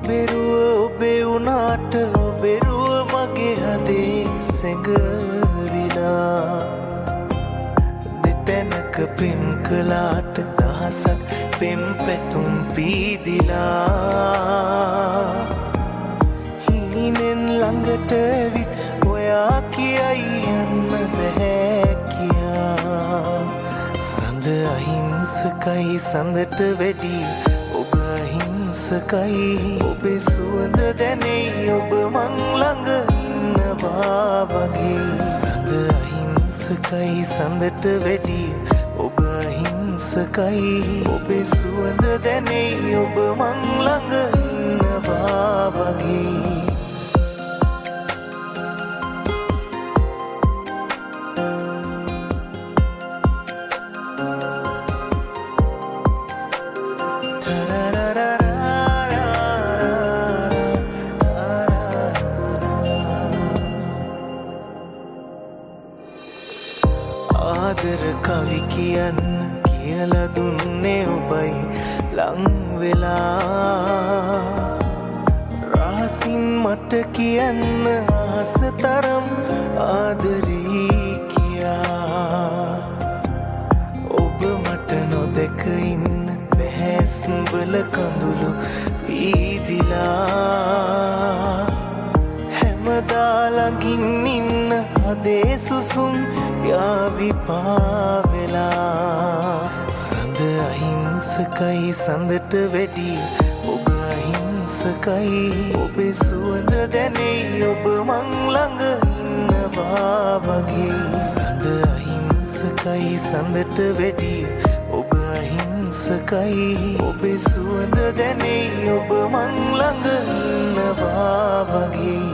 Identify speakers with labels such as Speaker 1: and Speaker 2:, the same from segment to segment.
Speaker 1: ඔබෙරුව ඔබේ වුණාට ඔබෙරුව මගේ හදේ සැඟවිලා දෙතැනක පෙම් කලාට දහසක් පෙම් පැතුම් පීදිලා හීනෙන් ළඟට ඇවිත් ඔයා කියයි යන්න බැහැ කියා සඳ අහිංසකයි සඳට වැඩි ඔබ අහිංසකයි ඔබේ සුවඳ දැනෙයි ඔබ මං ළඟ ඉන්නවා වගේ සඳ අහිංසකයි සඳට වැඩි ඔබ අහිංසකයි ඔබේ සුවඳ දැනෙයි ඔබ මං ළඟ ඉන්නවා වගේ ආදර කවි කියන්න කියලා දුන්නේ ඔබයි ලංවෙලා රහසින් මට කියන්න ආස තරම් ආදරී කියා ඔබ මට නොදැක ඉන්න බැහැස්බල කඳුළු පීදිලා හැමදා ළඟින් ඉන්න හදේ සුසුම් යාවිපාවෙලා සඳ අහිංසකයි සඳට වැඩි ඔබ අහිංසකයි ඔබේ සුවඳ දැනෙයි ඔබ මං ළඟ ඉන්නවා වගේ සඳ අහිංසකයි සඳට වැඩි ඔබ අහිංසකයි ඔබේ සුවඳ දැනෙයි ඔබ මං ළඟ ඉන්නවා වගේ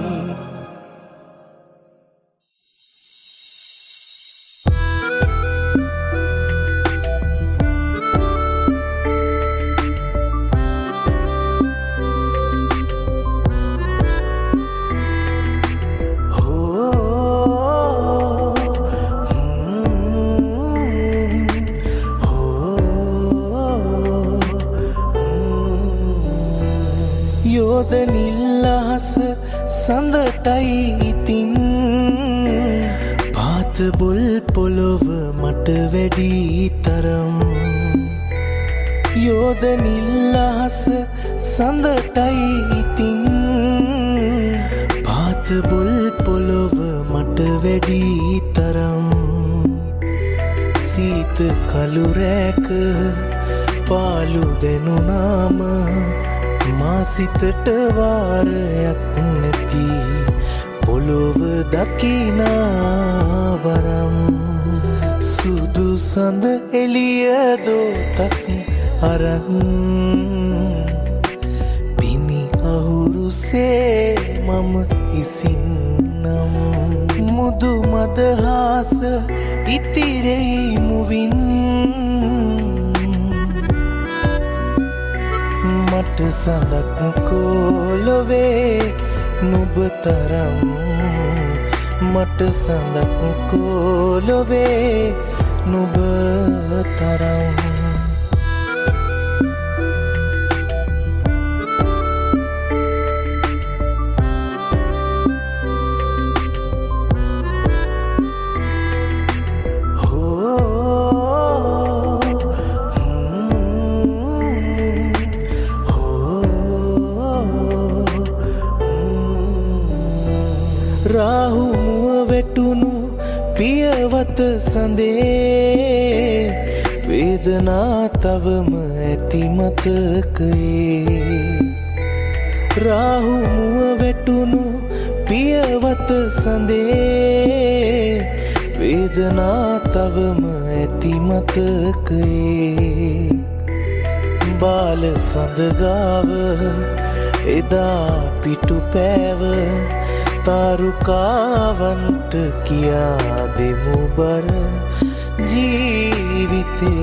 Speaker 1: යෝධ නිල්ලහස සඳටයි ඉතින් පාත බොල් පොළොව මට වැඩි තරම් යෝධ නිල්ලහස සඳටයි ඉතින් පාත බොල් පොළොව මට වැඩි තරම් සීත කළු රැක පාලු දෙනුනාම මාසිතට වාරයක් නැති පොළොව දකිනාවරම් සුදු සඳ එළිය දෝතක් අරන් පිණි අහුරුසේ මම ඉසින්නම් මුදු මදහාස ඉතිරෙයි මුවින් මට සඳක් කෝලොවේ නුඹ තරම් මට සඳක් කෝලොවේ නුඹ තරම් රාහු මුව වැටුණු පියවත සඳේ වේදනා තවම ඇති මතකයේ රාහු මුව වැටුණු පියවත සඳේ වේදනා තවම ඇති මතකයේ බාල සඳගාව එදා පිටු පෑව තාරුකාවන්ට කියා දෙමු බර ජීවිතේ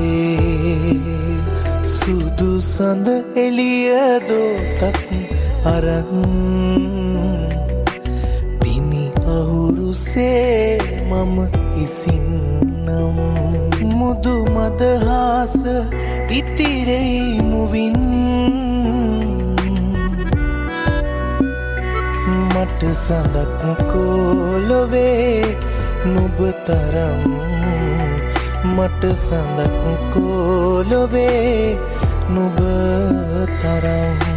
Speaker 1: සුදු සඳ එළිය දෝතක් අරන් පිණි අහුරුසේ මම ඉසින්නම් මුදු මදහාස ඉතිරෙයි මුවින් මට සඳක් කෝලොවේ නුඹ තරම් මට සඳක් කෝලොවේ නුඹ තරම්